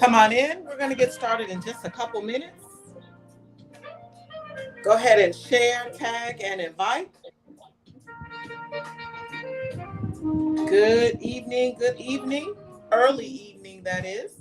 Come on in. We're going to get started in just a couple minutes. Go ahead and share, tag, and invite. Good evening, early evening, that is.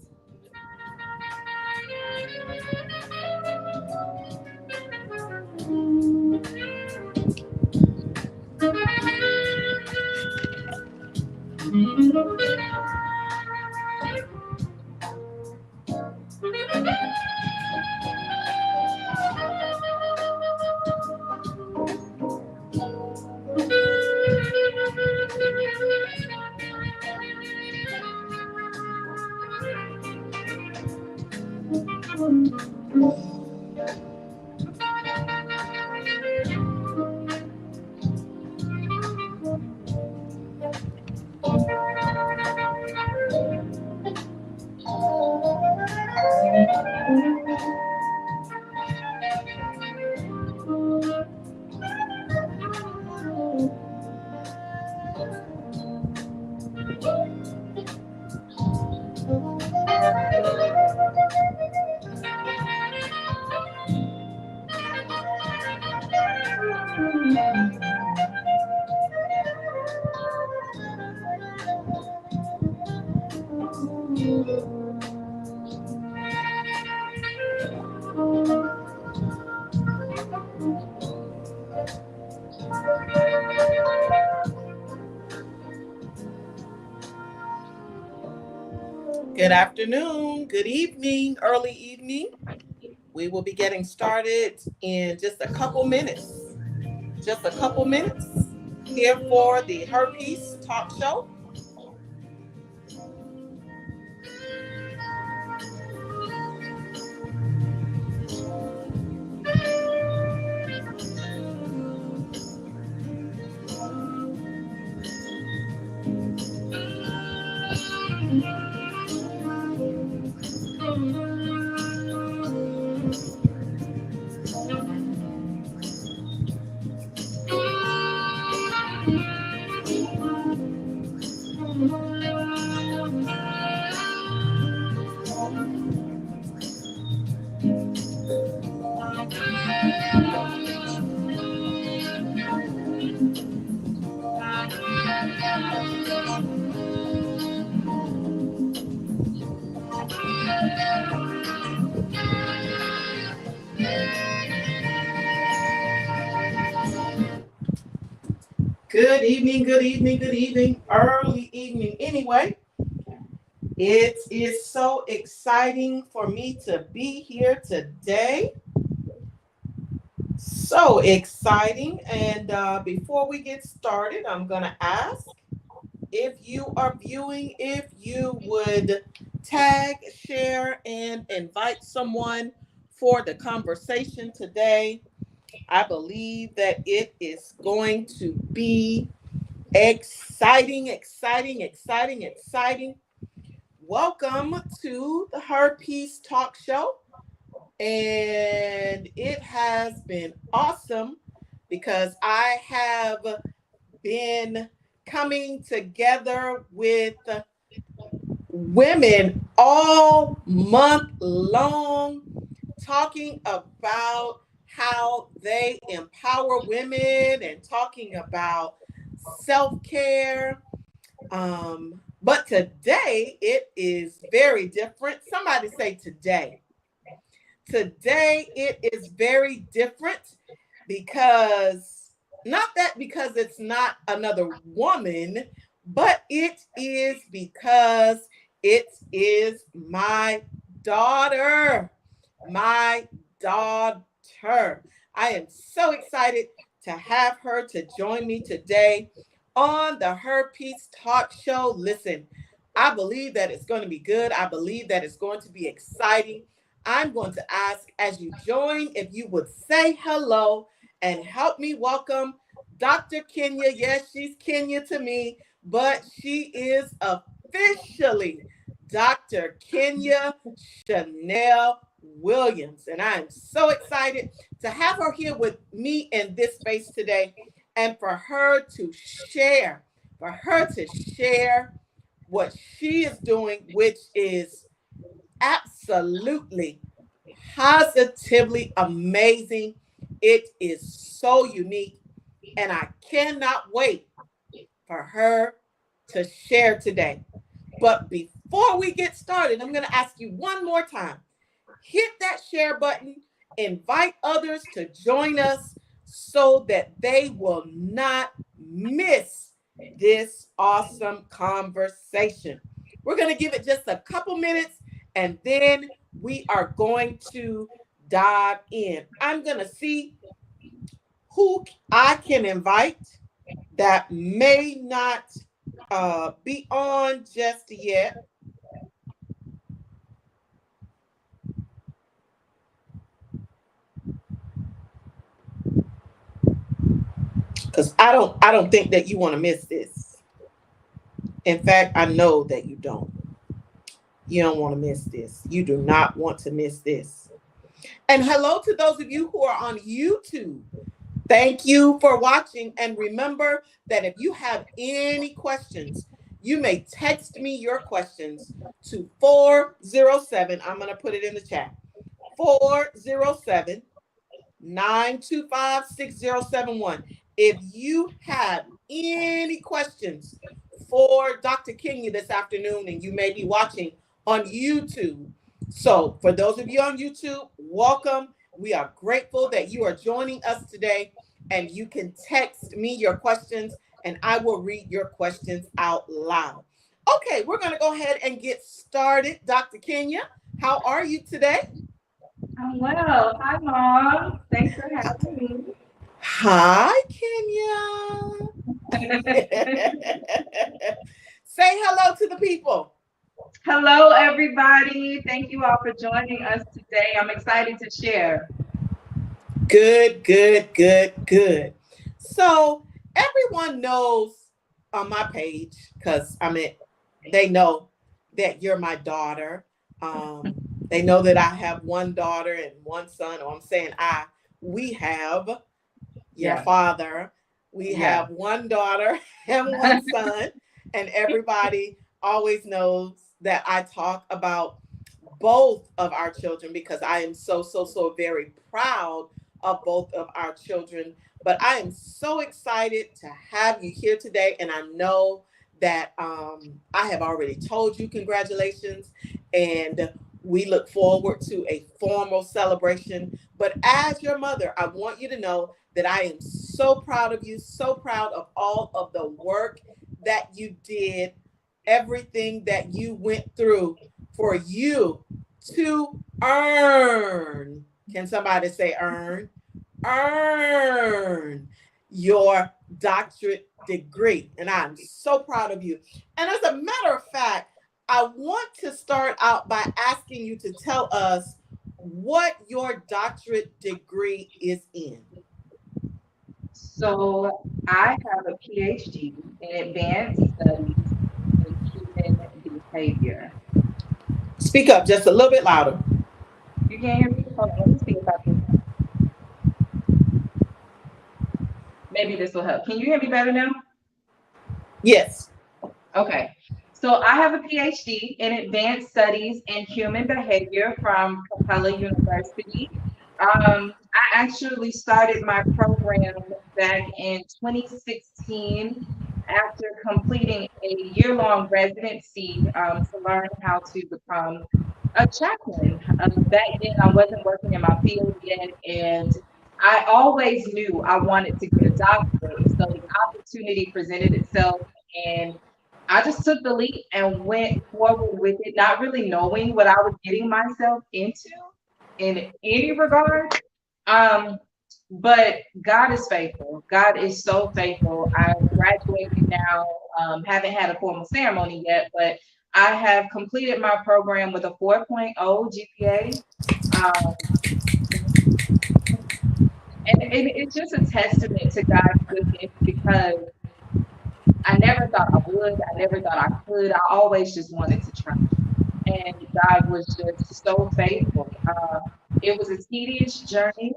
Good afternoon, good evening, early evening. We will be getting started in just a couple minutes. Just a couple minutes here for the Her Peace Talk Show. Good evening, good evening, good evening, early evening. Anyway, it is so exciting for me to be here today. So exciting. And before we get started, I'm going to ask if you are viewing, if you would tag, share, and invite someone for the conversation today. I believe that it is going to be exciting, exciting, exciting, exciting. Welcome to the Her Peace Talk Show. And it has been awesome because I have been coming together with women all month long, talking about how they empower women and talking about self-care. But today it is very different. Somebody say today. Today it is very different because because it's not another woman, but it is because it is my daughter. My daughter. I am so excited to have her to join me today on the Her Peace Talk Show. Listen, I believe that it's going to be good. I believe that it's going to be exciting. I'm going to ask as you join if you would say hello and help me welcome Dr. Kenya. Yes, she's Kenya to me, but she is officially Dr. Kenya Chanel Williams. And I am so excited to have her here with me in this space today and for her to share, what she is doing, which is absolutely positively amazing. It is so unique, and I cannot wait for her to share today. But before we get started, I'm going to ask you one more time. Hit that share button, invite others to join us so that they will not miss this awesome conversation. We're going to give it just a couple minutes and then we are going to dive in. I'm going to see who I can invite that may not be on just yet. Because I don't think that you want to miss this. In fact, I know that you don't. You don't want to miss this. You do not want to miss this. And hello to those of you who are on YouTube. Thank you for watching. And remember that if you have any questions, you may text me your questions to 407. I'm going to put it in the chat. 407 925 6071. If you have any questions for Dr. Kenya this afternoon, and you may be watching on YouTube. So, for those of you on YouTube, welcome. We are grateful that you are joining us today, and you can text me your questions, and I will read your questions out loud. Okay, we're going to go ahead and get started. Dr. Kenya, how are you today? I'm well. Hi, Mom. Thanks for having me. Hi, Kenya. Say hello to the people. Hello, everybody. Thank you all for joining us today. I'm excited to share. Good, good, good, good. So everyone knows on my page, because they know that you're my daughter. Um, they know that I have one daughter and one son, or I'm saying we have your Yes, father. We yes, have one daughter and one son, and everybody always knows that I talk about both of our children because I am so, so, so very proud of both of our children. But I am so excited to have you here today. And I know that I have already told you congratulations. And we look forward to a formal celebration. But as your mother, I want you to know that I am so proud of you, so proud of all of the work that you did, everything that you went through for you to earn. Can somebody say earn? Earn your doctorate degree. And I'm so proud of you. And as a matter of fact, I want to start out by asking you to tell us what your doctorate degree is in. So I have a PhD in advanced studies in human behavior. Speak up just a little bit louder. You can hear me? Hold on, let me see if I can. Maybe this will help. Can you hear me better now? Yes. Okay. So I have a PhD in advanced studies in human behavior from Capella University. I actually started my program back in 2016 after completing a year-long residency to learn how to become a chaplain. Back then, I wasn't working in my field yet, and I always knew I wanted to get a doctorate. So the opportunity presented itself, and I just took the leap and went forward with it, not really knowing what I was getting myself into in any regard. Um, but God is faithful. God is so faithful. I'm graduating now. Haven't had a formal ceremony yet, but I have completed my program with a 4.0 GPA. Um, and it's just a testament to God's goodness because I never thought I would. I never thought I could. I always just wanted to try. And God was just so faithful. It was a tedious journey.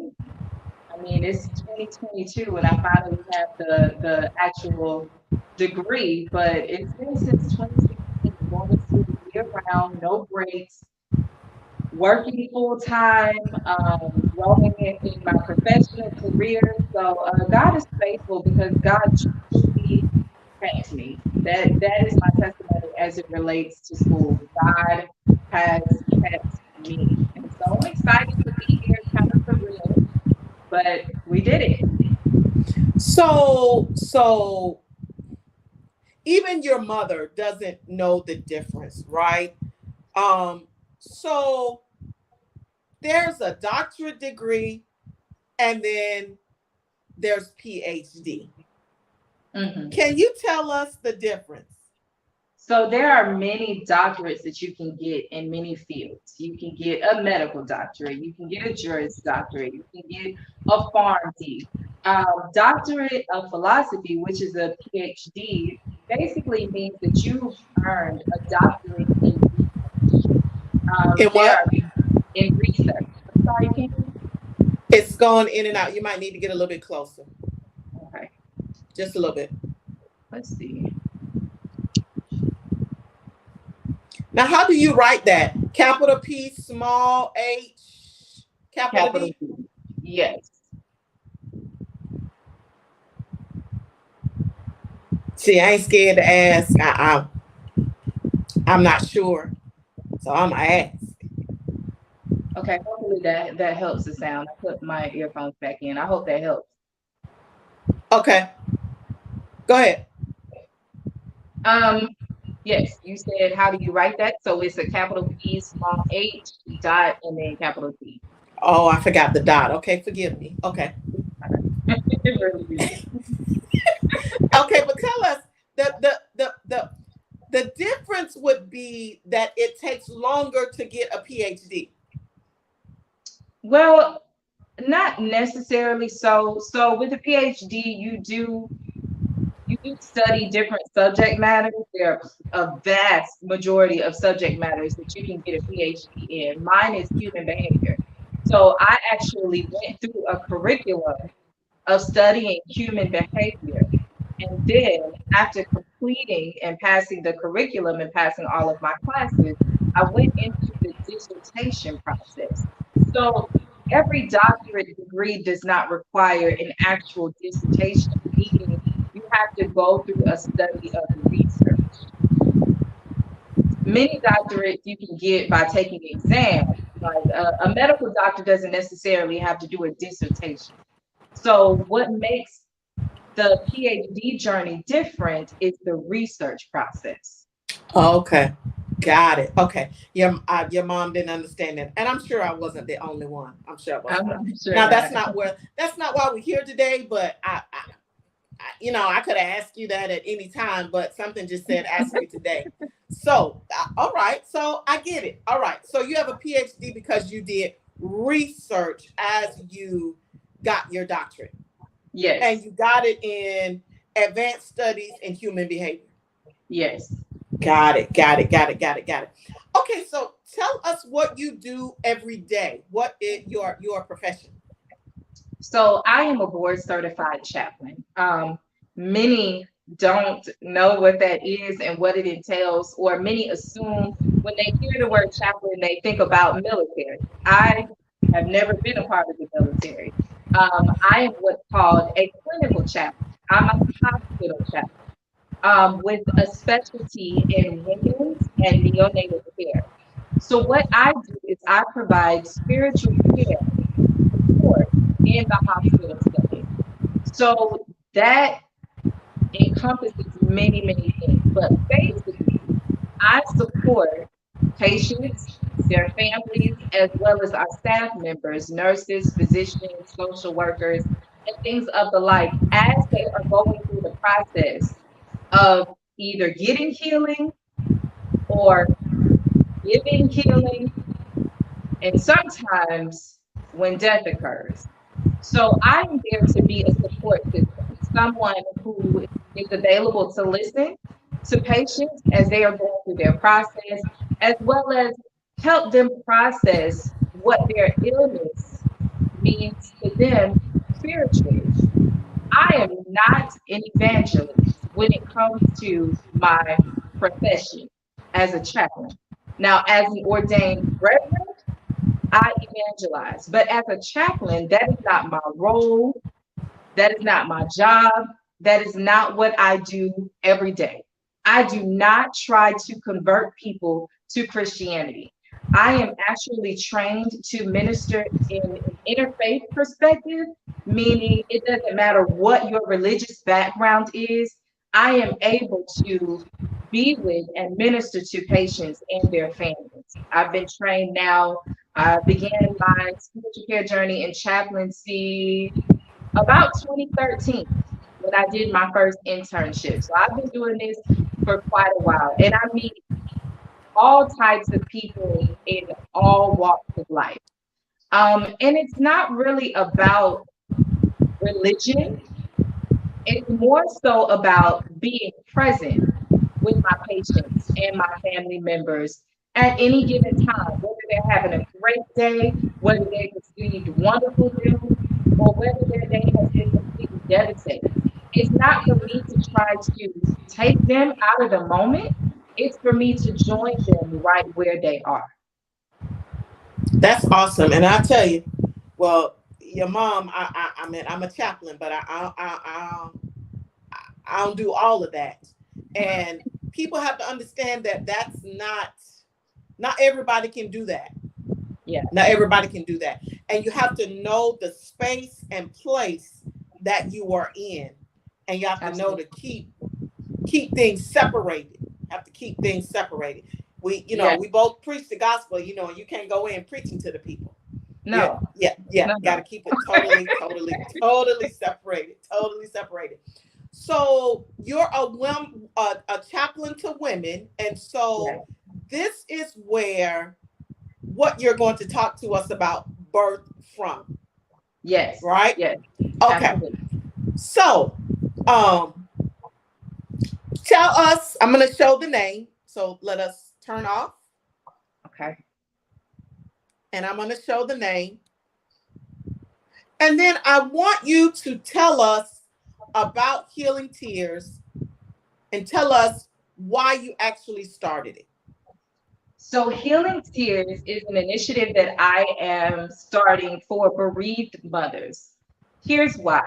I mean, it's 2022 and I finally have the actual degree, but it's been since 2016, going to school year round, no breaks, working full time, growing in my professional career. So God is faithful because God truly kept me. That is my testimony as it relates to school. God has kept me. And so I'm excited to be here, kind of surreal, but we did it. So even your mother doesn't know the difference, right? So there's a doctorate degree and then there's PhD. Mm-hmm. Can you tell us the difference? So there are many doctorates that you can get in many fields. You can get a medical doctorate, you can get a juris doctorate, you can get a PharmD. Doctorate of philosophy, which is a PhD, basically means that you've earned a doctorate in research. In what? In research. I'm sorry, can you? It's going in and out. You might need to get a little bit closer. Okay. Just a little bit. Let's see. Now, how do you write that? Capital P, small h, capital D? Yes. See, I ain't scared to ask. I'm not sure. So I'm going to ask. Okay, hopefully that helps the sound. I put my earphones back in. I hope that helps. Okay. Go ahead. Yes, you said, how do you write that? So it's a capital P, small h, dot, and then capital T. Oh, I forgot the dot. Okay, forgive me. Okay. Okay, but tell us the difference would be that it takes longer to get a PhD. Well, not necessarily so. So with a PhD, you do study different subject matters. There are a vast majority of subject matters that you can get a PhD in. Mine is human behavior. So I actually went through a curriculum of studying human behavior. And then after completing and passing the curriculum and passing all of my classes, I went into the dissertation process. So every doctorate degree does not require an actual dissertation, meaning you have to go through a study of research. Many doctorates you can get by taking exams. Like a medical doctor doesn't necessarily have to do a dissertation. So what makes the PhD journey different is the research process. Okay. Got it. Okay. Your mom didn't understand that. And I'm sure I wasn't the only one. I'm sure I wasn't. I'm sure Now not. that's not why we're here today, but I could have asked you that at any time, but something just said ask me today. So, all right. So I get it. All right. So you have a PhD because you did research as you got your doctorate. Yes. And you got it in advanced studies in human behavior. Yes. Got it. Got it. Got it. Got it. Got it. Okay. So tell us what you do every day. What is your profession? So I am a board certified chaplain. Many don't know what that is and what it entails, or many assume when they hear the word chaplain, they think about military. I have never been a part of the military. I am what's called a clinical chaplain. I'm a hospital chaplain with a specialty in women's and neonatal care. So what I do is I provide spiritual care support in the hospital setting. So that encompasses many, many things. But basically, I support patients, their families, as well as our staff members, nurses, physicians, social workers, and things of the like, as they are going through the process of either getting healing or giving healing, and sometimes when death occurs. So I'm there to be a support system, someone who is available to listen to patients as they are going through their process, as well as help them process what their illness means to them spiritually. I am not an evangelist when it comes to my profession as a chaplain. Now, as an ordained reverend, I evangelize, but as a chaplain, that is not my role. That is not my job. That is not what I do every day. I do not try to convert people to Christianity. I am actually trained to minister in an interfaith perspective, meaning it doesn't matter what your religious background is, I am able to be with and minister to patients and their families. I've been trained now. I began my spiritual care journey in chaplaincy about 2013 when I did my first internship. So I've been doing this for quite a while. And I meet all types of people in all walks of life. And it's not really about religion. It's more so about being present with my patients and my family members at any given time, whether they're having a great day, whether they received wonderful news, or whether their day has been completely devastating. It's not for me to try to take them out of the moment. It's for me to join them right where they are. That's awesome. And I'll tell you, well, your mom, I mean, I'm a chaplain, but I don't do all of that. And people have to understand that that's not everybody can do that. Yeah. Not everybody can do that. And you have to know the space and place that you are in. And you have to know to keep things separated. Have to keep things separated. We both preach the gospel, and you can't go in preaching to the people. No. Yeah. No. Got to keep it totally separated. Totally separated. So you're a chaplain to women, and so this is where what you're going to talk to us about birth from. Yes. Right? Yes. Okay. Absolutely. So, tell us, I'm going to show the name. So let us turn off. Okay. And I'm going to show the name. And then I want you to tell us about Healing Tears and tell us why you actually started it. So Healing Tears is an initiative that I am starting for bereaved mothers. Here's why.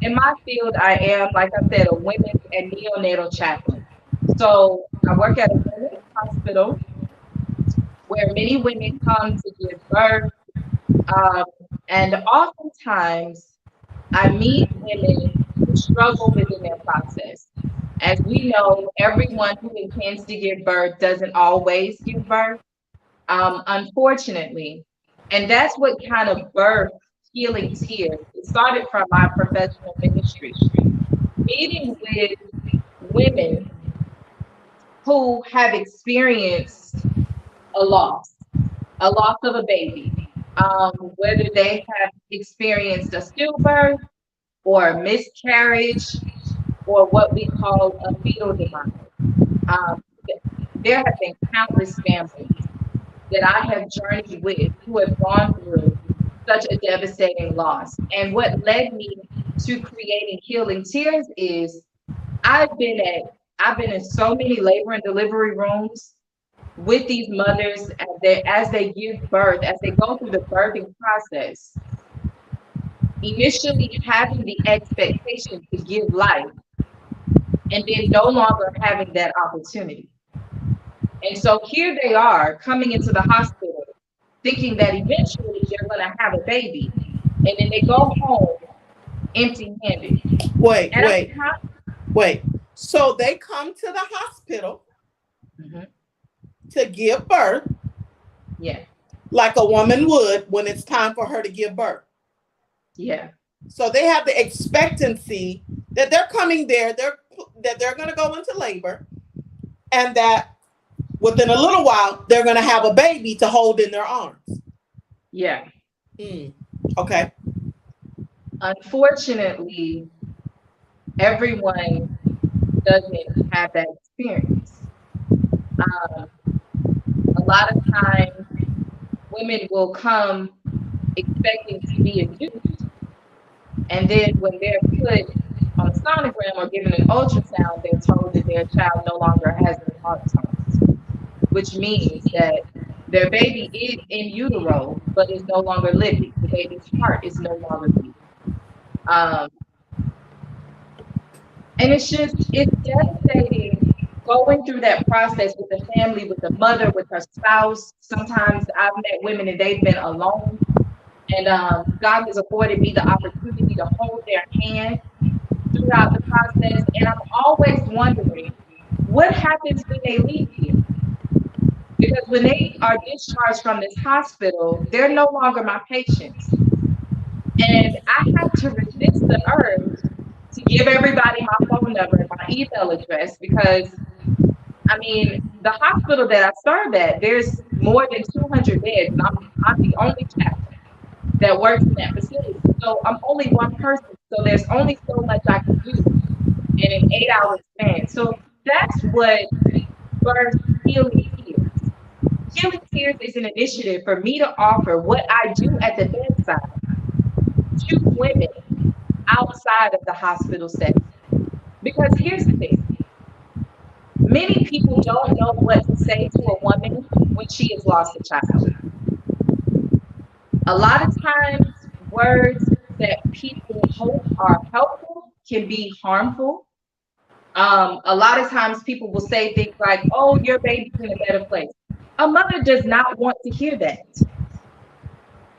In my field, I am, like I said, a women's and neonatal chaplain. So I work at a women's hospital where many women come to give birth. And oftentimes I meet women who struggle within their process. As we know, everyone who intends to give birth doesn't always give birth, unfortunately. And that's what kind of birth Healing Tears. It started from my professional ministry, meeting with women who have experienced a loss of a baby, whether they have experienced a stillbirth or a miscarriage or what we call a fetal demise. Um, there have been countless families that I have journeyed with who have gone through such a devastating loss. And what led me to creating Healing Tears is I've been at I've been in so many labor and delivery rooms with these mothers as they give birth, as they go through the birthing process, initially having the expectation to give life and then no longer having that opportunity. And so here they are coming into the hospital thinking that eventually they're going to have a baby. And then they go home empty handed. Wait. So they come to the hospital Mm-hmm. to give birth. Yeah. Like a woman would when it's time for her to give birth. Yeah. So they have the expectancy that they're coming there, that they're going to go into labor, and that within a little while they're going to have a baby to hold in their arms. Yeah. Okay. Unfortunately, everyone doesn't have that experience. A lot of times, women will come expecting to be induced, and then when they're put on a sonogram or given an ultrasound, they're told that their child no longer has any heart tones, which means that their baby is in utero, but is no longer living. The baby's heart is no longer beating. And it's devastating going through that process with the family, with the mother, with her spouse. Sometimes I've met women and they've been alone. And God has afforded me the opportunity to hold their hand throughout the process. And I'm always wondering, what happens when they leave here? Because when they are discharged from this hospital, they're no longer my patients. And I have to resist the urge to give everybody my phone number and my email address because, I mean, the hospital that I serve at, there's more than 200 beds, and I'm the only chaplain that works in that facility. So I'm only one person, so there's only so much I can do in an 8-hour span. So that's what birth Healing Tears. Healing Tears is an initiative for me to offer what I do at the bedside to women outside of the hospital setting. Because here's the thing. Many people don't know what to say to a woman when she has lost a child. A lot of times, words that people hope are helpful can be harmful. A lot of times people will say things like, oh, your baby's in a better place. A mother does not want to hear that.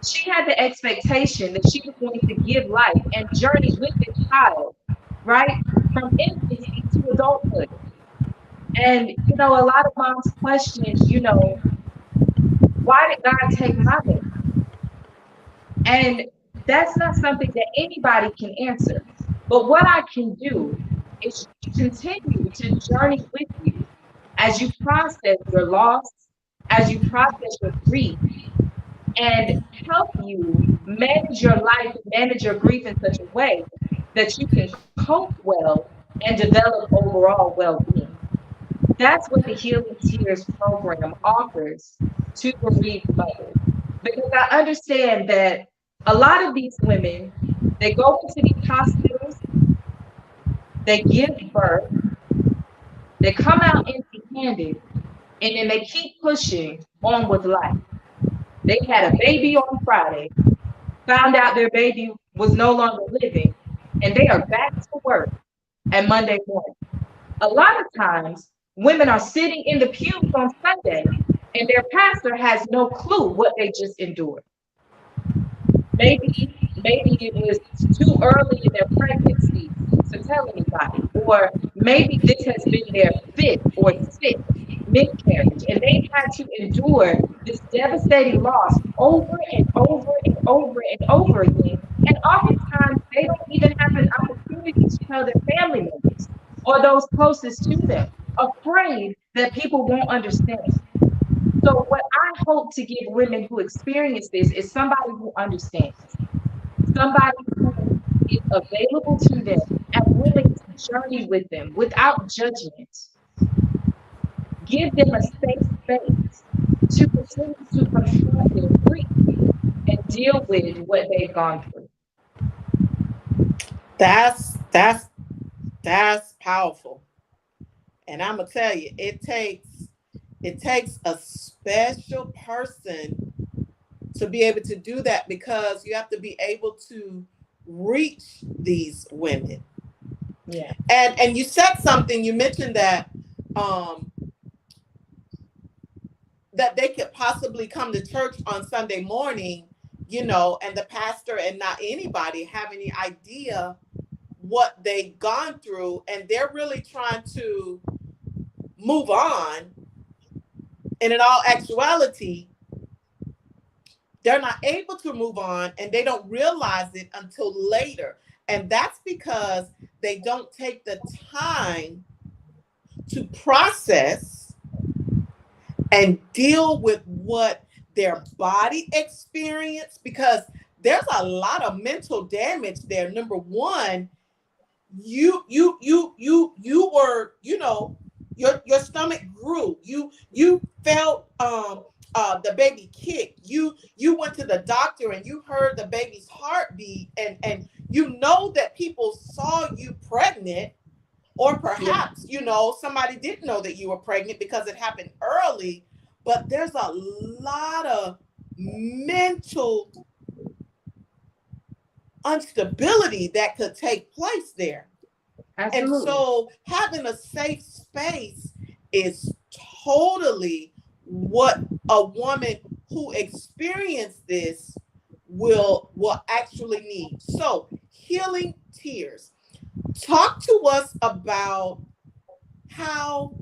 She had the expectation that she was going to give life and journey with the child, right? From infancy to adulthood. And, you know, a lot of moms question, you know, why did God take my baby? And that's not something that anybody can answer. But what I can do is continue to journey with you as you process your loss, as you process your grief, and help you manage your life, manage your grief in such a way that you can cope well and develop overall well-being. That's what the Healing Tears program offers to bereaved mothers. Because I understand that a lot of these women, they go into these hospitals, they give birth, they come out empty-handed, and then they keep pushing on with life. They had a baby on Friday, found out their baby was no longer living, and they are back to work at Monday morning. A lot of times, women are sitting in the pews on Sunday, and their pastor has no clue what they just endured. Maybe it was too early in their pregnancy tell anybody, or maybe this has been their fifth or sixth miscarriage, and they've had to endure this devastating loss over and over and over and over again. And oftentimes, they don't even have an opportunity to tell their family members or those closest to them, afraid that people won't understand. So, what I hope to give women who experience this is somebody who understands, somebody who is available to them and willing to journey with them without judgment. Give them a safe space to continue to confront their grief and deal with what they've gone through. That's that's that's powerful. And I'm gonna tell you, it takes a special person to be able to do that, because you have to be able to reach these women. Yeah. And you said something, you mentioned that um that they could possibly come to church on Sunday morning, and the pastor and not anybody have any idea what they've gone through, and they're really trying to move on. And in all actuality, they're not able to move on, and they don't realize it until later. And that's because they don't take the time to process and deal with what their body experienced, because there's a lot of mental damage there. Number one, you were, your stomach grew, you felt the baby kick, you went to the doctor and you heard the baby's heartbeat, and that people saw you pregnant, or perhaps somebody didn't know that you were pregnant because it happened early. But there's a lot of mental instability that could take place there. And Absolutely. so having a safe space is totally what a woman who experienced this will actually need. So, healing tears. Talk to us about how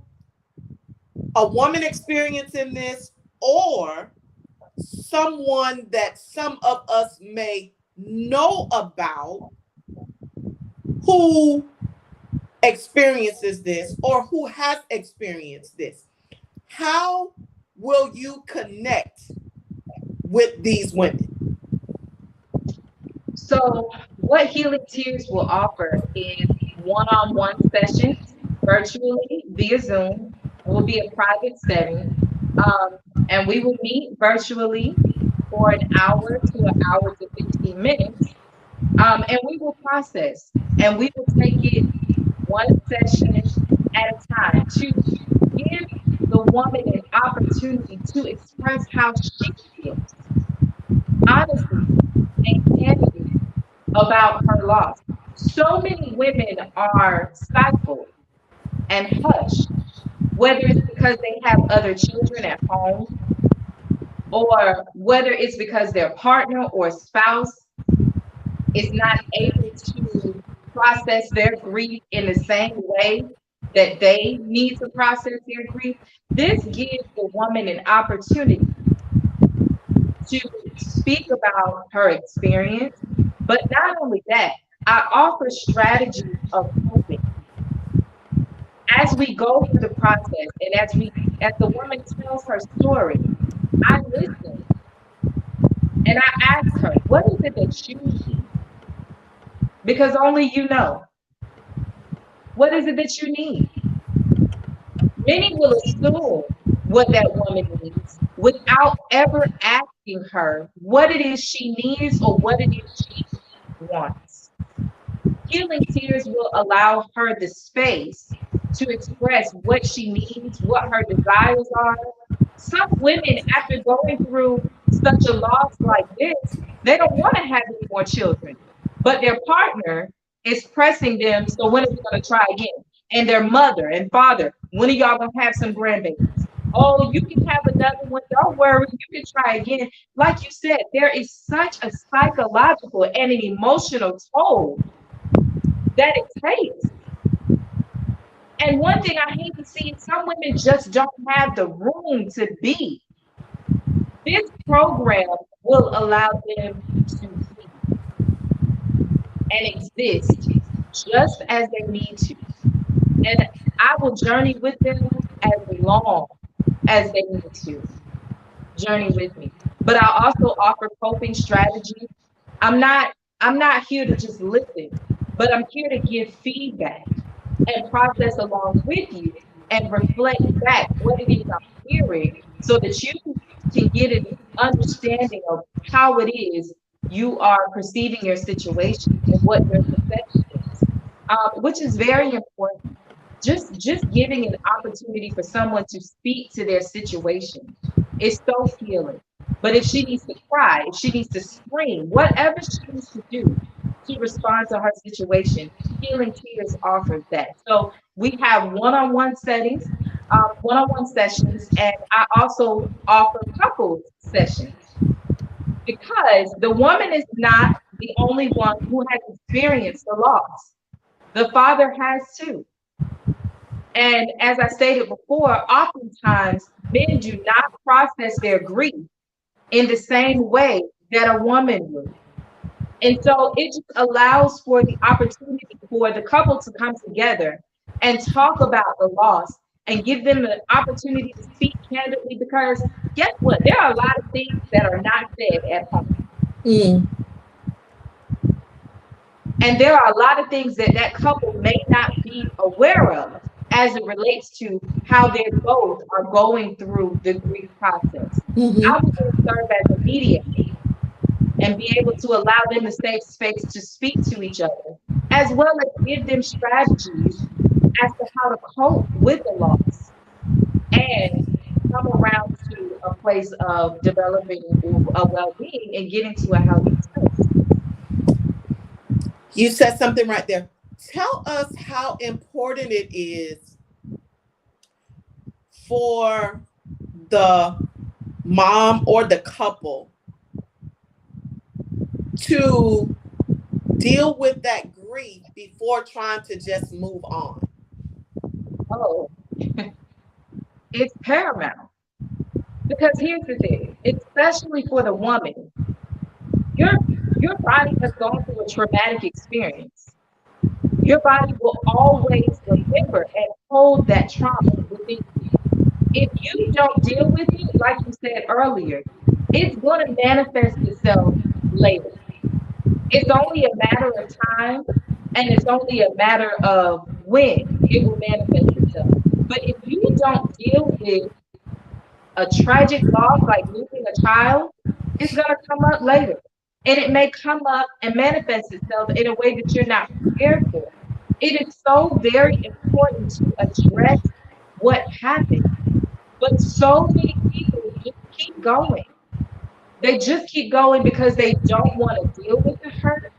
a woman experiencing this, or someone that some of us may know about, who experiences this or who has experienced this. How will you connect with these women? So, what Healing Tears will offer is one-on-one sessions virtually via Zoom. It will be a private setting, um, and we will meet virtually for an hour to an hour to 15 minutes, and we will process, and we will take it one session at a time to give the woman an opportunity to express how she feels, honestly and candidly, about her loss. So many women are stifled and hushed, whether it's because they have other children at home, or whether it's because their partner or spouse is not able to process their grief in the same way that they need to process their grief. This gives the woman an opportunity to speak about her experience. But not only that, I offer strategies of coping as we go through the process, and as the woman tells her story. I listen and I ask her, what is it that you need? Because only you know. What is it that you need? Many will assume what that woman needs without ever asking her what it is she needs or what it is she wants. Healing Tears will allow her the space to express what she needs, what her desires are. Some women, after going through such a loss like this, they don't want to have any more children, but their partner is pressing them. So when are we going to try again? And their mother and father, when are y'all going to have some grandbabies? Oh, you can have another one. Don't worry, you can try again. Like you said, there is such a psychological and an emotional toll that it takes. And one thing I hate to see is some women just don't have the room to be. This program will allow them to be and exist just as they need to. And I will journey with them as long as they need to journey with me. But I also offer coping strategies. I'm not I'm not here to just listen, but I'm here to give feedback and process along with you and reflect back what it is I'm hearing so that you can get an understanding of how it is you are perceiving your situation and what your perception is, which is very important. Just giving an opportunity for someone to speak to their situation is so healing. But if she needs to cry, if she needs to scream, whatever she needs to do to respond to her situation, Healing Tears offers that. So we have one-on-one settings, one-on-one sessions, and I also offer couples sessions because the woman is not the only one who has experienced the loss. The father has too. And as I stated before, oftentimes men do not process their grief in the same way that a woman would. And so it just allows for the opportunity for the couple to come together and talk about the loss and give them an opportunity to speak candidly because guess what? There are a lot of things that are not said at home. Mm. And there are a lot of things that that couple may not be aware of as it relates to how they both are going through the grief process. Mm-hmm. I will serve as a mediator and be able to allow them a safe space to speak to each other, as well as give them strategies as to how to cope with the loss and come around to a place of developing a well-being and getting to a healthy space. You said something right there. Tell us how important it is for the mom or the couple to deal with that grief before trying to just move on. Oh, it's paramount. Because here's the thing, especially for the woman, your your body has gone through a traumatic experience. Your body will always remember and hold that trauma within you. If you don't deal with it, like you said earlier, it's going to manifest itself later. It's only a matter of time and it's only a matter of when it will manifest itself. But if you don't deal with a tragic loss like losing a child, it's going to come up later. And it may come up and manifest itself in a way that you're not prepared for. It is so very important to address what happened. But so many people just keep going. They just keep going because they don't want to deal with the hurt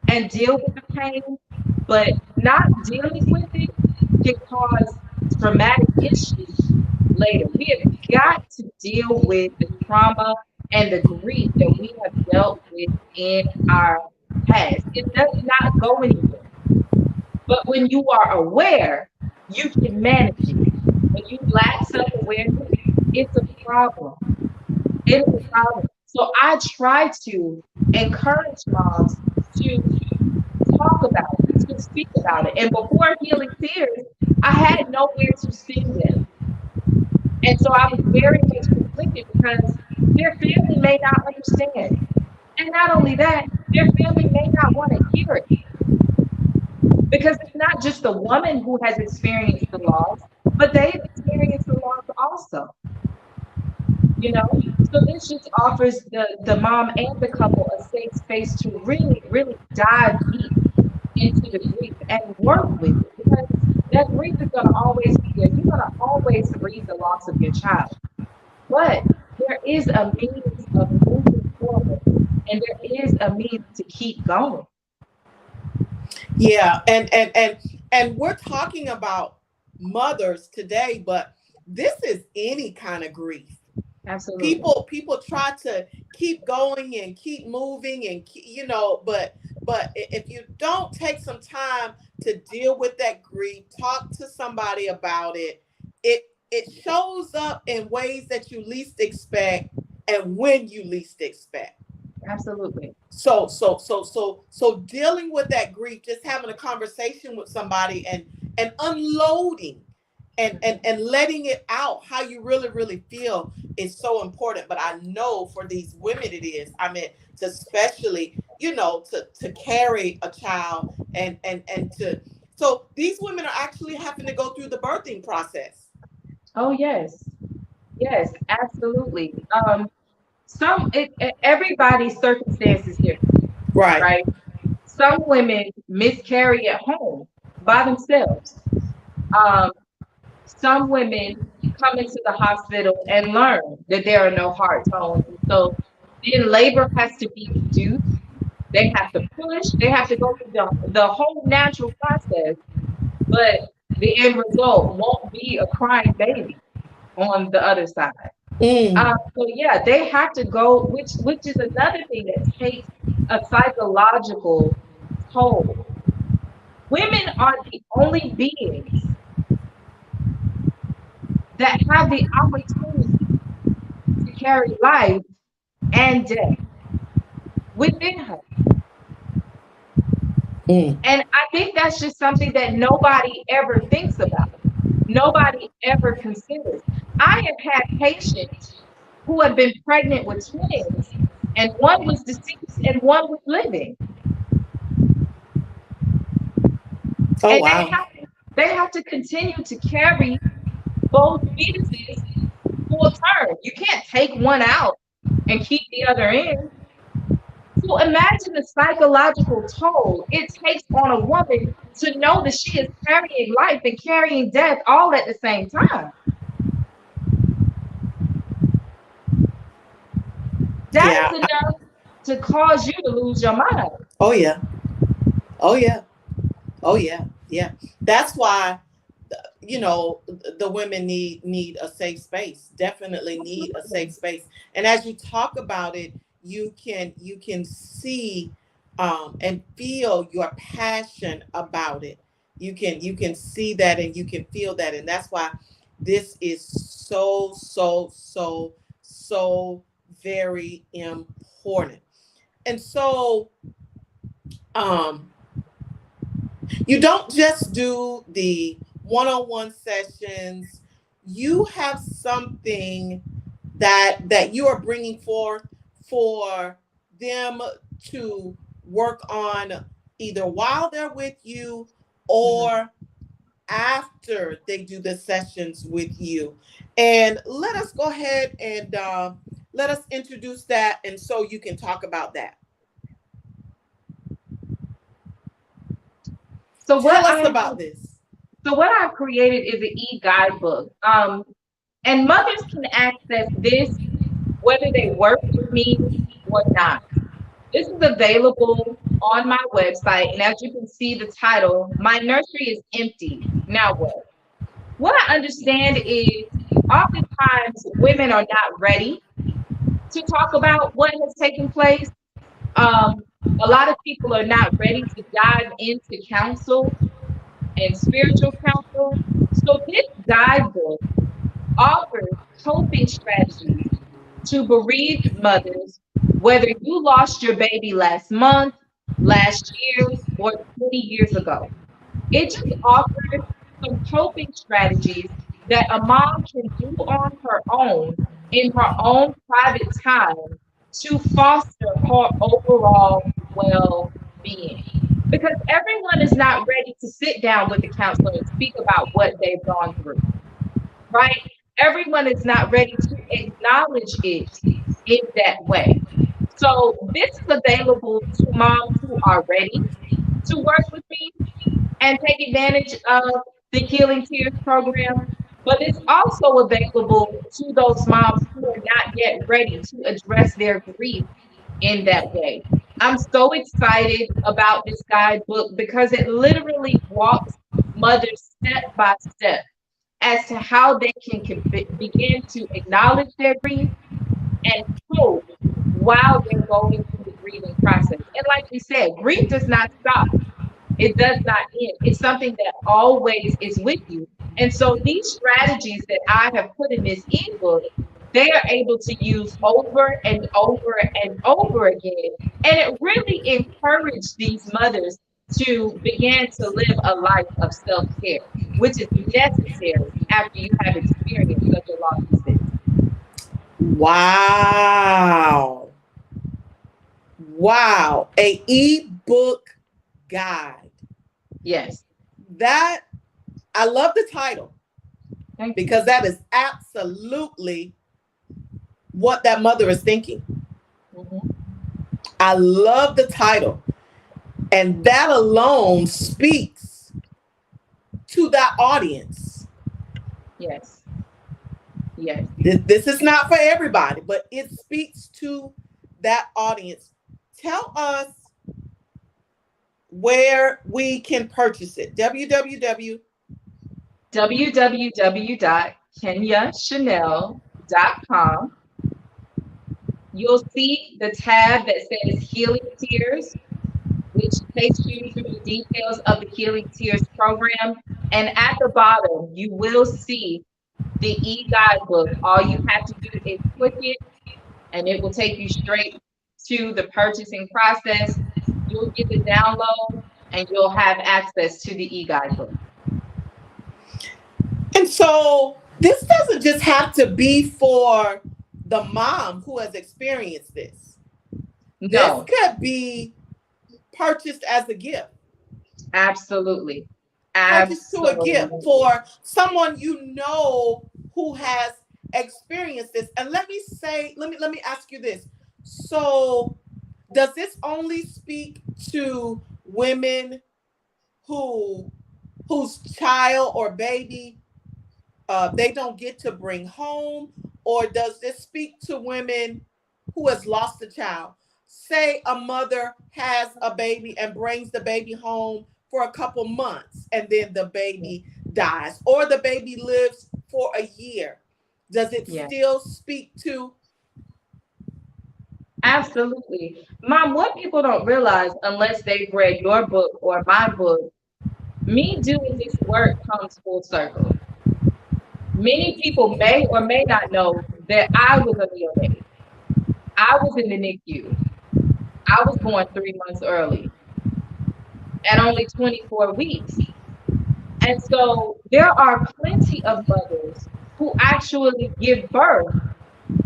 and deal with the pain. But not dealing with it can cause traumatic issues later. We have got to deal with the trauma and the grief that we have dealt with in our past. It does not go anywhere. But when you are aware, you can manage it. When you lack self awareness, it's a problem. It is a problem. So I try to encourage moms to talk about it, to speak about it. And before Healing Tears, I had nowhere to send them. And so I was very much conflicted because their family may not understand. And not only that, their family may not want to hear it because it's not just the woman who has experienced the loss, but they've experienced the loss also. You know, so this just offers the mom and the couple a safe space to really, really dive deep into the grief and work with it because that grief is going to always be there. You're going to always grieve the loss of your child, but there is a means of moving forward and there is a means to keep going. Yeah, and we're talking about mothers today, but this is any kind of grief. Absolutely. People try to keep going and keep moving and but But if you don't take some time to deal with that grief, talk to somebody about it, it shows up in ways that you least expect and when you least expect. Absolutely. So dealing with that grief, just having a conversation with somebody and unloading and letting it out how you really feel is so important. But I know for these women it is. I mean, to especially, to carry a child and to so these women are actually having to go through the birthing process. Oh yes. Yes, absolutely. Everybody's circumstance is different, Right. right? Some women miscarry at home by themselves. Um, some women come into the hospital and learn that there are no heart tones. And so then labor has to be induced. They have to push, they have to go through the whole natural process, but the end result won't be a crying baby on the other side. Mm. So yeah, they have to go, which is another thing that takes a psychological toll. Women are the only beings that have the opportunity to carry life and death within her. Mm. And I think that's just something that nobody ever thinks about. Nobody ever considers. I have had patients who have been pregnant with twins, and one was deceased and one was living. Oh And wow. they have to continue to carry both fetuses full term. You can't take one out and keep the other in. So imagine the psychological toll it takes on a woman to know that she is carrying life and carrying death all at the same time. That is Yeah. enough to cause you to lose your mind. Oh yeah. Oh yeah. Oh yeah. Yeah. That's why the women need a safe space, definitely need a safe Absolutely. space. And as you talk about it, you can see and feel your passion about it. You can see that and you can feel that, and that's why this is so very important. And so um you don't just do the one-on-one sessions. You have something that you are bringing forth for them to work on either while they're with you Mhm. or after they do the sessions with you. And let us go ahead and let us introduce that, and so you can talk about that. So what Tell us I about this. so what I've created is an e-guidebook. And mothers can access this whether they work with me or not. This is available on my website, and as you can see the title, my nursery is empty. Now what? What I understand is oftentimes women are not ready to talk about what has taken place. Um, a lot of people are not ready to dive into counsel and spiritual counsel. So this guidebook offers coping strategies to bereaved mothers, whether you lost your baby last month, last year, or 20 years ago. It just offers some coping strategies that a mom can do on her own in her own private time to foster her overall well-being. Because everyone is not ready to sit down with the counselor and speak about what they've gone through, right? Everyone is not ready to acknowledge it in that way. So this is available to moms who are ready to work with me and take advantage of the Healing Tears program. But it's also available to those moms who are not yet ready to address their grief in that way. I'm so excited about this guidebook because it literally walks mothers step by step as to how they can begin to acknowledge their grief and cope while they're going through the grieving process. And like we said, grief does not stop. It does not end. It's something that always is with you. And so these strategies that I have put in this ebook, they are able to use over and over and over again. And it really encouraged these mothers to begin to live a life of self-care, which is necessary after you have experienced such a loss as this. Wow. Wow. A ebook guide. Yes. That, I love the title Thank you. because that is absolutely what that mother is thinking. Mhm. I love the title. And that alone speaks to that audience. Yes. Yes. This is not for everybody, but it speaks to that audience. Tell us where we can purchase it. www.kenyachanel.com. You'll see the tab that says Healing Tears, which takes you through the details of the Healing Tears program. And at the bottom, you will see the e-guidebook. All you have to do is click it, and it will take you straight to the purchasing process. You'll get the download, and you'll have access to the e-guidebook. And so this doesn't just have to be for the mom who has experienced this. No. This could be purchased as a gift. Absolutely. Purchased to a Absolutely. gift for someone you know who has experienced this. And let me ask you this. So does this only speak to women whose child or baby they don't get to bring home, or does this speak to women who has lost a child? Say a mother has a baby and brings the baby home for a couple months and then the baby dies, or the baby lives for a year. Does it Yeah. still speak to? Absolutely. Mom, what people don't realize unless they've read your book or my book, me doing this work comes full circle. Many people may or may not know that I was a neonate. I was in the NICU. I was born 3 months early at only 24 weeks. And so there are plenty of mothers who actually give birth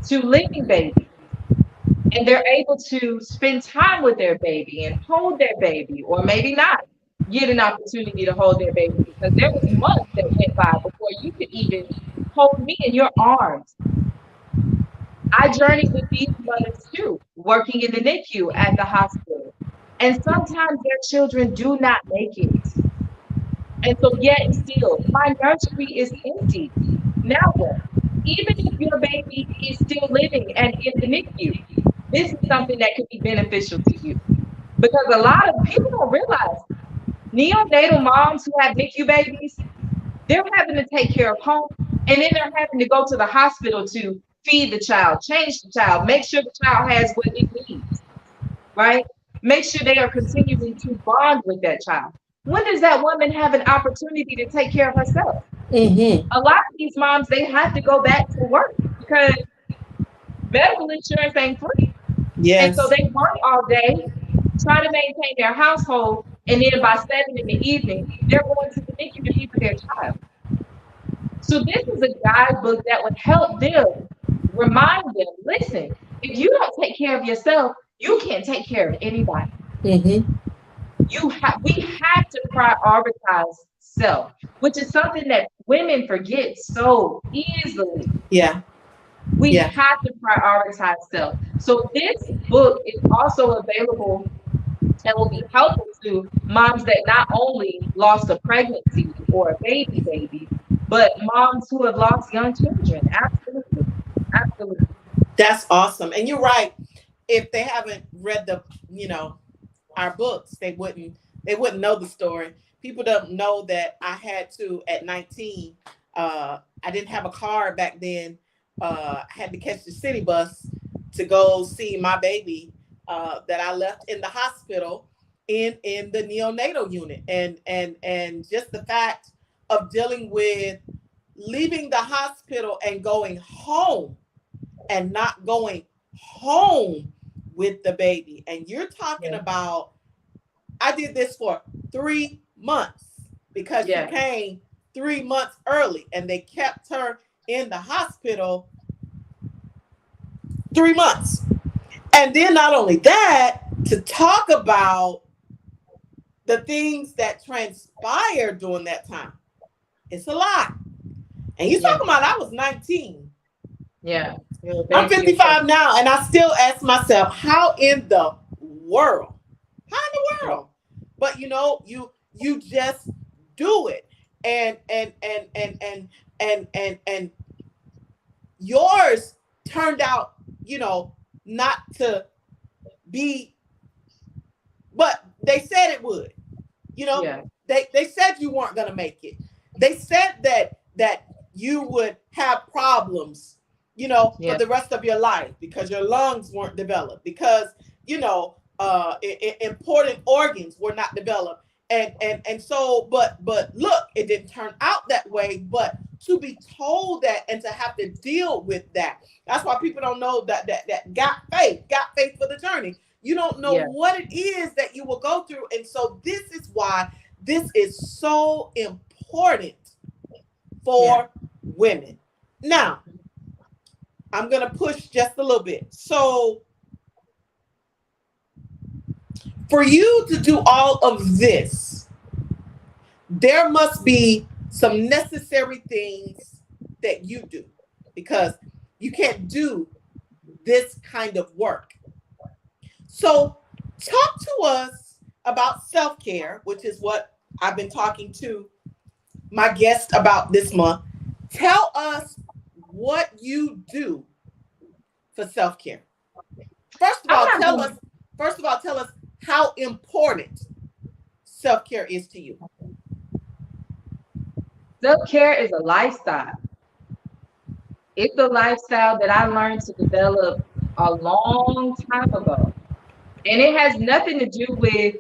to living babies. And they're able to spend time with their baby and hold their baby, or maybe not get an opportunity to hold their baby, because there was months that went by before you could even hold me in your arms. I journeyed with these mothers too, working in the NICU at the hospital. And sometimes their children do not make it. And so yet and still, my nursery is empty. Now what? Even if your baby is still living and in the NICU, this is something that could be beneficial to you. Because a lot of people don't realize neonatal moms who have NICU babies, they're having to take care of home, and then they're having to go to the hospital to feed the child, change the child, make sure the child has what it needs, right? Make sure they are continuing to bond with that child. When does that woman have an opportunity to take care of herself? Mm-hmm. A lot of these moms, they have to go back to work because medical insurance ain't free. Yes. And so they work all day, try to maintain their household, and then by 7 in the evening, they're going to the NICU to feed for their child. So this is a guidebook that would help them, remind them, listen, if you don't take care of yourself, you can't take care of anybody. Mm-hmm. We have to prioritize self, which is something that women forget so easily. Yeah. We have to prioritize self. So this book is also available and will be helpful to moms that not only lost a pregnancy or a baby, but moms who have lost young children. Absolutely. Absolutely. That's awesome. And you're right. If they haven't read our books, they wouldn't know the story. People don't know that I had to, at 19, I didn't have a car back then. I had to catch the city bus to go see my baby that I left in the hospital in the neonatal unit, and just the fact of dealing with leaving the hospital and going home and not going home with the baby. And you're talking about, I did this for 3 months because she came 3 months early, and they kept her in the hospital 3 months. And then not only that, to talk about the things that transpired during that time, it's a lot. And you're talking about I was 19. Yeah. I'm 55 now, and I still ask myself, how in the world? How in the world? But you just do it. And yours turned out, not to be, but they said it would. They said you weren't gonna make it. They said that you would have problems, for the rest of your life because your lungs weren't developed, because important organs were not developed, and so but look, it didn't turn out that way. But to be told that and to have to deal with that, that's why people don't know that got faith for the journey. You don't know what it is that you will go through. And so this is why this is so important for women. Now, I'm going to push just a little bit. So for you to do all of this, there must be some necessary things that you do, because you can't do this kind of work. So talk to us about self-care, which is what I've been talking to my guest about this month. Tell us what you do for self-care. First of all, tell us how important self-care is to you. Self-care is a lifestyle. It's a lifestyle that I learned to develop a long time ago. And it has nothing to do with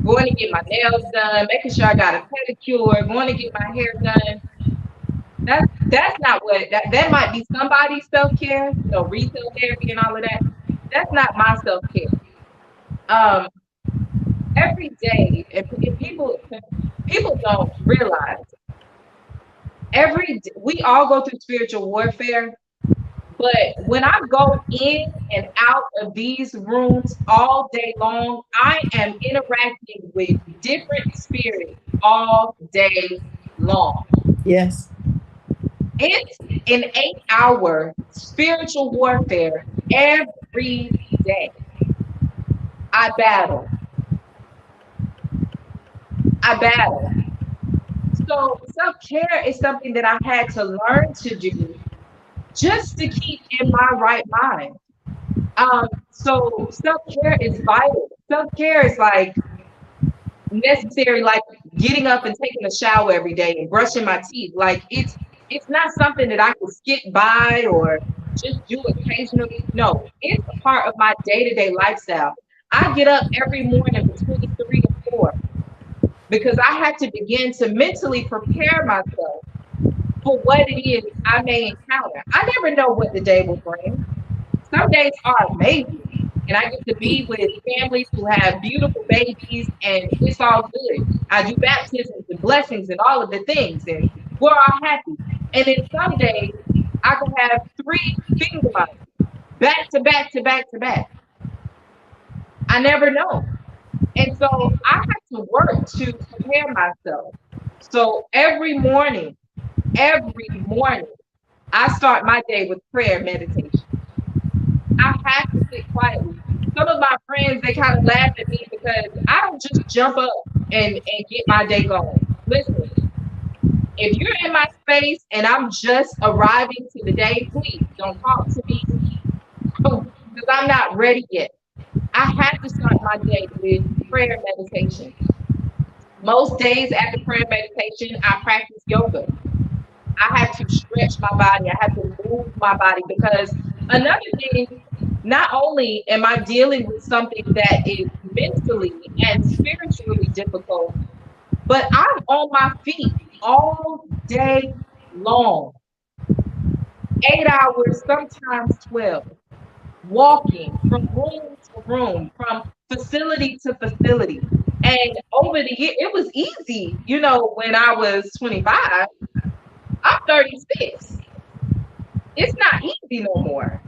going to get my nails done, making sure I got a pedicure, going to get my hair done. That's not what that might be somebody's self-care, retail therapy and all of that. That's not my self-care. Every day, if people don't realize, we all go through spiritual warfare. But when I go in and out of these rooms all day long, I am interacting with different spirits all day long. Yes. It's an 8-hour spiritual warfare every day. I battle. So self-care is something that I had to learn to do just to keep in my right mind. So self-care is vital. Self-care is like necessary, like getting up and taking a shower every day and brushing my teeth. Like it's not something that I can skip by or just do occasionally. No, it's a part of my day-to-day lifestyle. I get up every morning between 3 and 4 because I had to begin to mentally prepare myself for what it is I may encounter. I never know what the day will bring. Some days are amazing, and I get to be with families who have beautiful babies, and it's all good. I do baptisms and blessings and all of the things, and we're all happy. And then some days, I can have 3 finger months, back to back to back to back. I never know. And so I have to work to prepare myself. So every morning, I start my day with prayer meditation. I have to sit quietly. Some of my friends, they kind of laugh at me because I don't just jump up and get my day going. Listen, if you're in my space and I'm just arriving to the day, please don't talk to me because I'm not ready yet. I have to start my day with prayer meditation. Most days after prayer meditation, I practice yoga. I have to stretch my body. I have to move my body because another thing, not only am I dealing with something that is mentally and spiritually difficult, but I'm on my feet all day long, 8 hours, sometimes 12, walking from room to room, from facility to facility. And over the year, it was easy, when I was 25. I'm 36. It's not easy no more.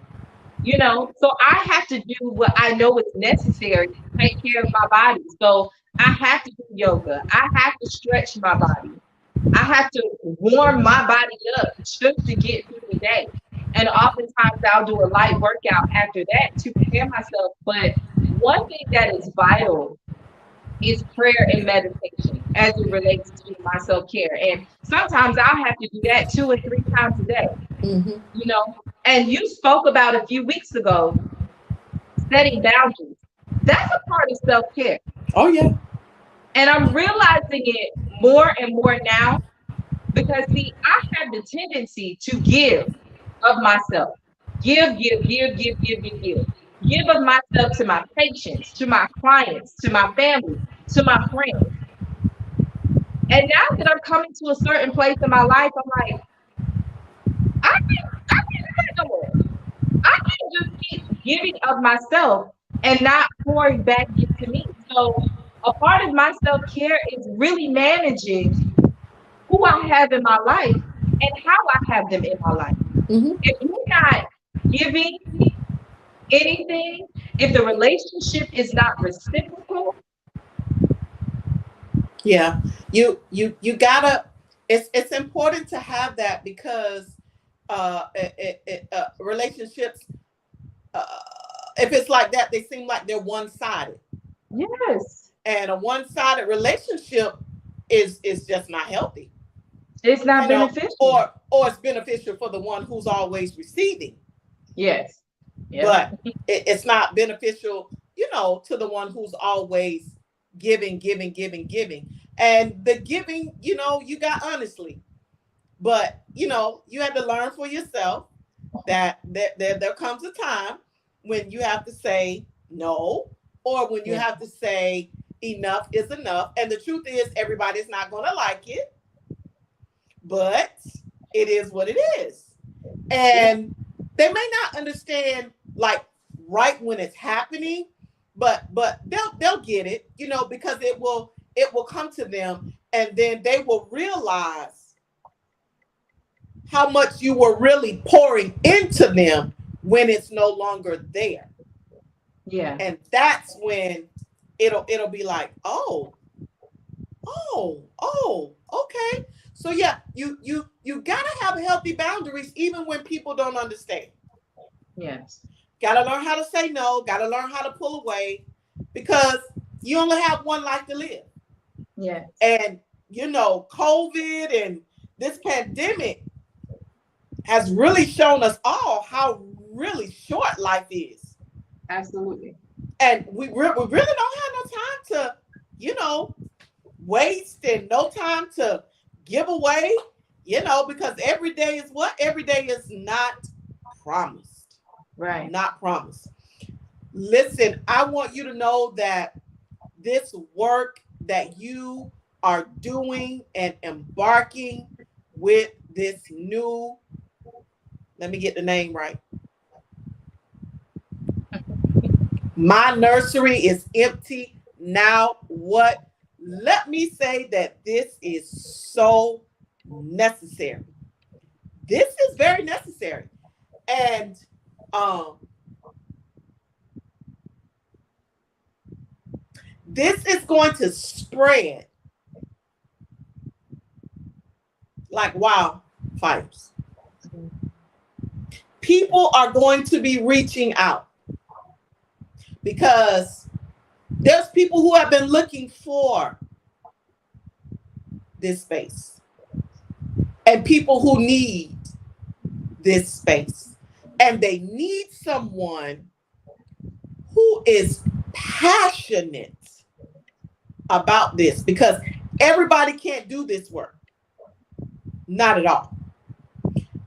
So I have to do what I know is necessary to take care of my body. So I have to do yoga. I have to stretch my body. I have to warm my body up just to get through the day. And oftentimes I'll do a light workout after that to prepare myself. But one thing that is vital is prayer and meditation as it relates to my self-care. And sometimes I'll have to do that 2 or 3 times a day. And you spoke about a few weeks ago setting boundaries. That's a part of self-care. Oh yeah. And I'm realizing it more and more now because see, I have the tendency to give of myself. Give, give, give, give, give, give, give. Give of myself to my patients, to my clients, to my family, to my friends. And now that I'm coming to a certain place in my life, I'm like, I can't do that no more. I can't just keep giving of myself and not pouring back into me. So a part of my self-care is really managing who I have in my life and how I have them in my life. Mm-hmm. If you're not giving anything, if the relationship is not reciprocal, yeah, you gotta. It's important to have that because relationships, uh, if it's like that, they seem like they're one-sided. yes, And a one-sided relationship is just not healthy. it's not beneficial. Or it's beneficial for the one who's always receiving. Yes. Yep. But it's not beneficial, to the one who's always giving, giving, giving, giving. And the giving, you got honestly. But you had to learn for yourself that there comes a time when you have to say no, or when you have to say enough is enough. And the truth is, everybody's not going to like it, but it is what it is. And they may not understand like right when it's happening, but they'll get it, because it will come to them, and then they will realize how much you were really pouring into them when it's no longer there. Yeah. And that's when it'll be like, oh, okay. So yeah, you gotta have healthy boundaries even when people don't understand. Yes. Gotta learn how to say no, gotta learn how to pull away, because you only have one life to live. Yes. And COVID and this pandemic has really shown us all how really short life is. Absolutely. And we really don't have no time to, waste, and no time to give away, because every day is what? Every day is not promised. Right. Not promised. Listen, I want you to know that this work that you are doing and embarking with this new, let me get the name right. My nursery is empty. Now what? Let me say that this is so necessary. This is very necessary. And this is going to spread like wildfires. People are going to be reaching out because there's people who have been looking for this space, and people who need this space, and they need someone who is passionate about this, because everybody can't do this work. Not at all.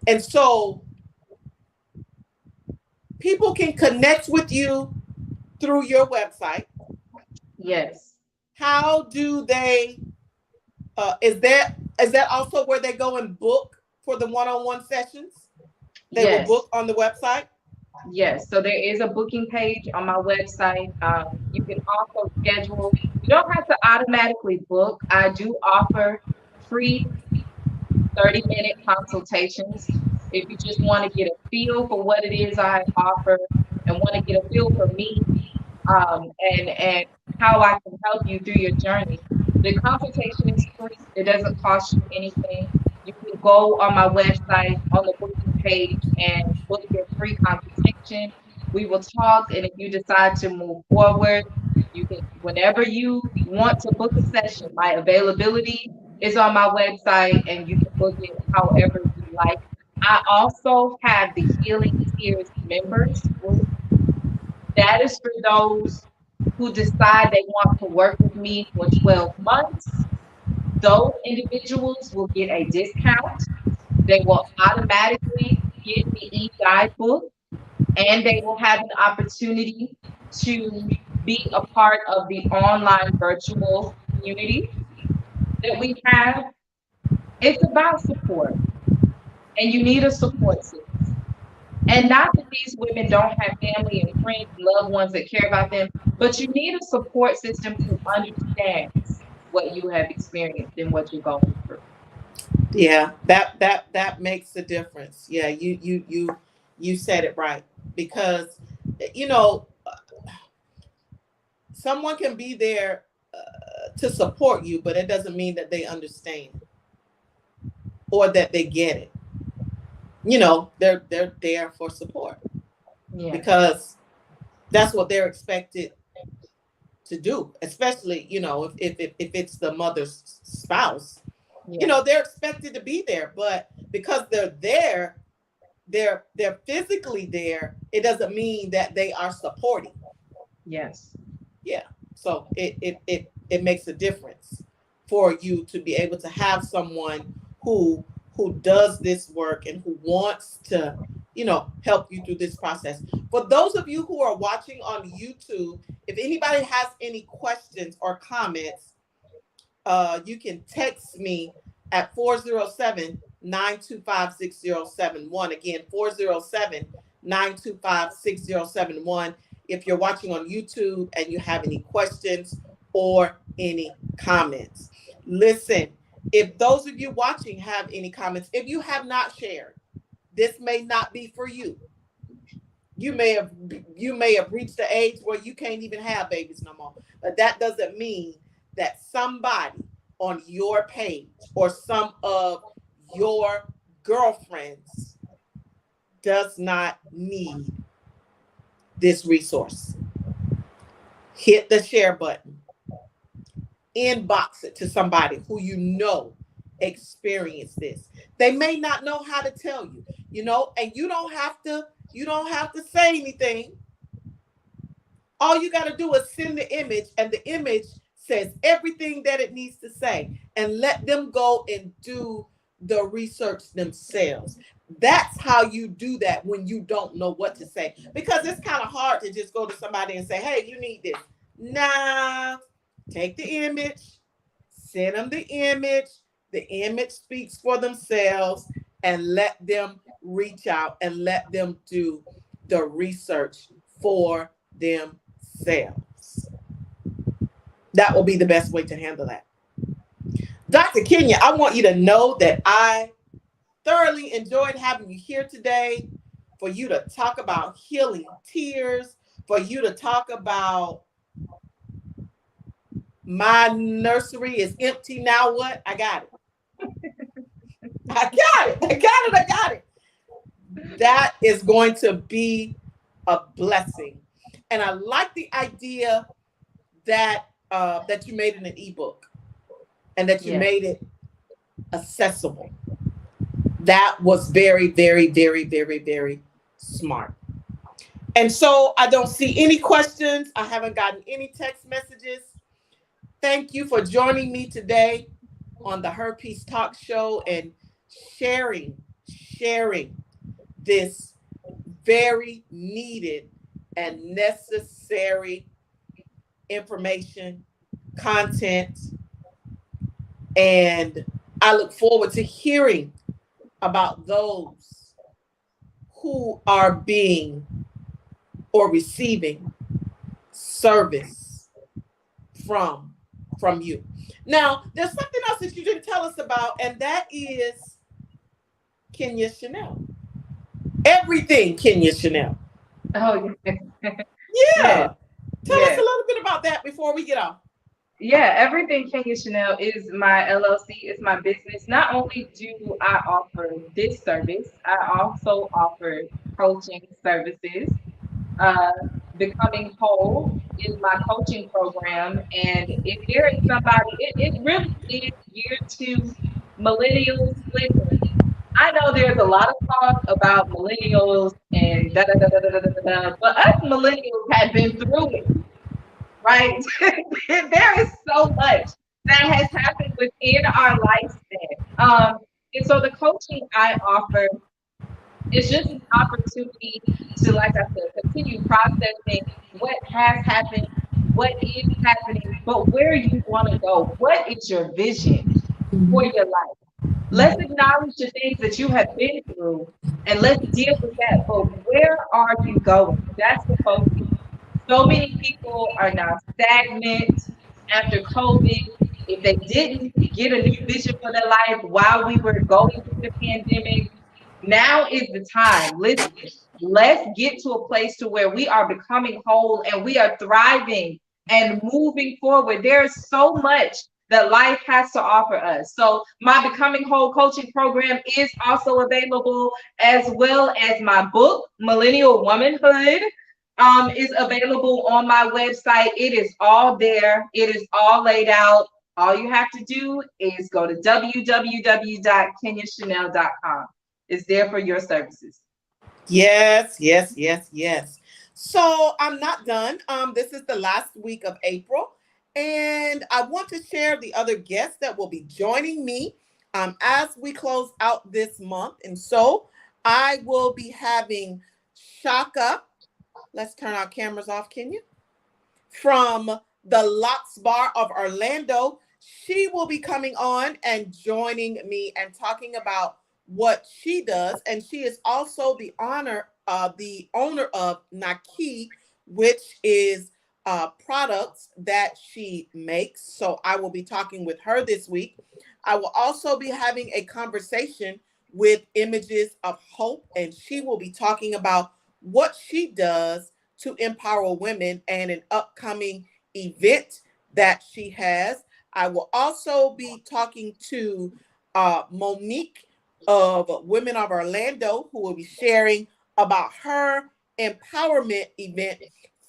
And so people can connect with you through your website. Yes. How do they? Is that also where they go and book for the one-on-one sessions? They will Yes. book on the website. Yes, so there is a booking page on my website. You can also schedule. You don't have to automatically book. I do offer free 30-minute consultations. If you just want to get a feel for what it is I offer and want to get a feel for me, and how I can help you through your journey. The consultation is free. It doesn't cost you anything. You can go on my website on the booking page and book your free consultation. We will talk, and if you decide to move forward, you can, whenever you want to book a session, my availability is on my website, and you can book it however you like. I also have the Healing Tears members group. That is for those who decide they want to work with me for 12 months. Those individuals will get a discount. They will automatically get the e-guidebook, and they will have an opportunity to be a part of the online virtual community that we have. It's about support, and you need a support system. And not that these women don't have family and friends and loved ones that care about them, but you need a support system who understands what you have experienced and what you're going through. Yeah, that makes a difference. Yeah, you said it right, because you know someone can be there to support you, but it doesn't mean that they understand or that they get it. They're there for support Yes, because that's what they're expected to do, especially if it's the mother's spouse. yes, They're expected to be there, but because they're there, they're physically there, it doesn't mean that they are supporting. yes, Yeah. So it makes a difference for you to be able to have someone who does this work and who wants to help you through this process. For those of you who are watching on YouTube, if anybody has any questions or comments, you can text me at 407-925-6071. Again, 407-925-6071. If you're watching on YouTube and you have any questions or any comments. Listen, if those of you watching have any comments, if you have not shared, this may not be for you. You may have reached the age where you can't even have babies no more. But that doesn't mean that somebody on your page or some of your girlfriends does not need this resource. Hit the share button. Inbox it to somebody who experienced this. They may not know how to tell you, and you don't have to say anything. All you got to do is send the image, and the image says everything that it needs to say, and let them go and do the research themselves. That's how you do that when you don't know what to say, because it's kind of hard to just go to somebody and say, hey, you need this. Nah, take the image, send them the image. The image speaks for themselves, and let them reach out and let them do the research for themselves. That will be the best way to handle that. Dr. Kenya, I want you to know that I thoroughly enjoyed having you here today, for you to talk about healing tears, for you to talk about my nursery is empty now. What? I got it. I got it. That is going to be a blessing. And I like the idea that you made it an ebook and that you yes. made it accessible. That was very, very, very, very, very smart. And so I don't see any questions. I haven't gotten any text messages. Thank you for joining me today on the Her Peace Talk Show and sharing this very needed and necessary information, content, and I look forward to hearing about those who are being or receiving service from from you. Now, there's something else that you didn't tell us about, and that is Kenya Chanel. Everything Kenya Chanel. Oh, yes, Yeah. Tell us a yes. little bit about that before we get off. Yeah, everything Kenya Chanel is my LLC, is my business. Not only do I offer this service, I also offer coaching services. Uh, Becoming Whole is my coaching program. And if there is somebody, it really is geared to millennials. Listen, I know there's a lot of talk about millennials and da da da da da da da, da, but us millennials have been through it, right? There is so much that has happened within our lifespan. And so the coaching I offer is just an opportunity to, like I said, continue processing what has happened, what is happening, but where you want to go. What is your vision for your life? Let's acknowledge the things that you have been through and let's deal with that. But where are you going? That's the focus. So many people are now stagnant after COVID. If they didn't get a new vision for their life while we were going through the pandemic, now is the time. Listen, let's get to a place to where we are becoming whole and we are thriving and moving forward. There's so much that life has to offer us. So my Becoming Whole coaching program is also available, as well as my book, Millennial Womanhood, is available on my website. It is all there. It is all laid out. All you have to do is go to www.kenyachanel.com. It's there for your services. Yes, yes, yes, yes. So I'm not done. This is the last week of April, and I want to share the other guests that will be joining me as we close out this month. And so I will be having Shaka. Let's turn our cameras off, Kenya. From the Lots Bar of Orlando. She will be coming on and joining me and talking about what she does. And she is also the owner of Naki, which is products that she makes. So I will be talking with her this week. I will also be having a conversation with Images of Hope, and she will be talking about what she does to empower women and an upcoming event that she has. I will also be talking to Monique of Women of Orlando, who will be sharing about her empowerment event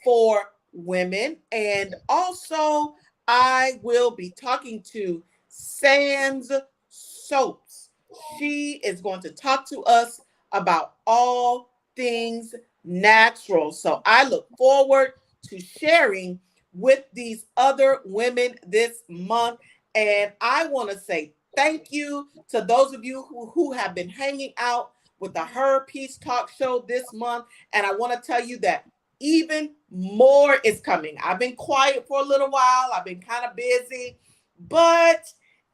for women. And also, I will be talking to Sands Soaps. She is going to talk to us about all things natural. So I look forward to sharing with these other women this month. And I want to say thank you to those of you who have been hanging out with the Her Peace Talk Show this month. And I want to tell you that even more is coming. I've been quiet for a little while. I've been kind of busy, but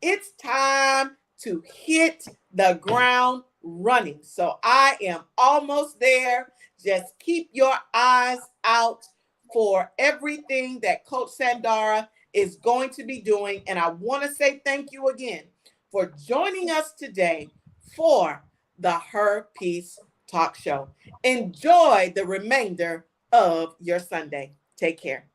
it's time to hit the ground running. So I am almost there. Just keep your eyes out for everything that Coach Sandara is going to be doing. And I want to say thank you again for joining us today for the Her Peace Talk Show. Enjoy the remainder of your Sunday. Take care.